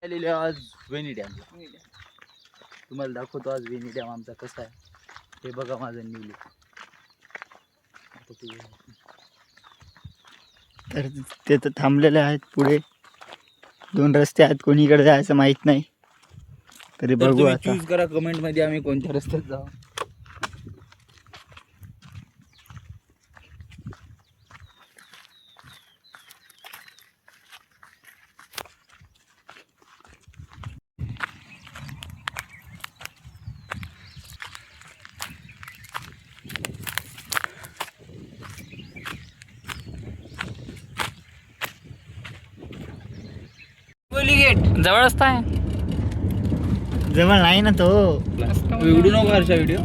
आलेले आज वेणी डॅमला. तुम्हाला दाखवतो आज वेणी डॅम आमचा कसा आहे ते बघा. माझं न्यूली तर ते तर थांबलेले आहेत. पुढे दोन रस्ते आहेत, कोणीकडे जायचं माहित नाही. तरी बघू आता. चूज करा कमेंट मध्ये आम्ही कोणत्या रस्त्यात जाऊ. गेट जवळ असताय जवळ नाही ना तो. उडू नको हर्षा व्हिडिओ.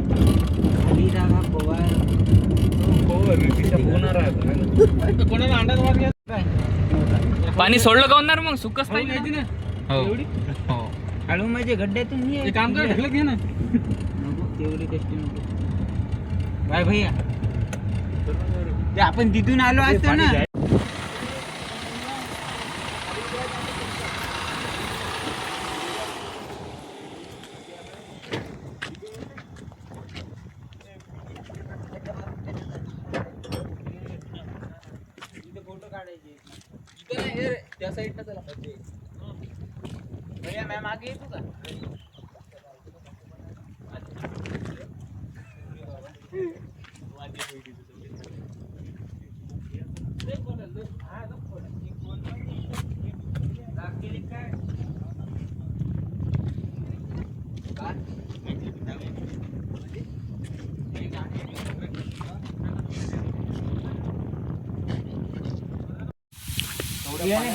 पाणी सोडलं का होणार मग सुकच पाहिजे ना. हो हळू माझे गड्ड्यातून काम कर ढकलत घे ना. नको तेवढी टेस्टी नको. काय भैया ते आपण तिथून आलो असतो ना. त्या साईडला चला भैया. मॅम आगे येतो का?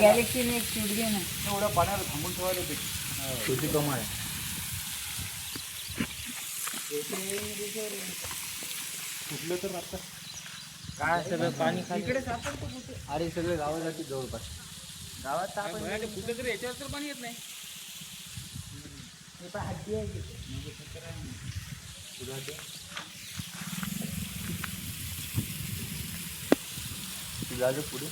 गॅलेक्सी ने एक शूट घे ना. एवढ्या पाण्याला थांबून ठेवायला भेट किती कमाल आहे. कुठलं तर आता काय सगळं पाणी खाली. इकडे सापडतो कुठे? अरे सगळे गावासाठी जवळपास गावात तर आपण कुठं तरी याच्यावर तर पाणी येत नाही. हे पण हत्ती आहे की. जागे पुढे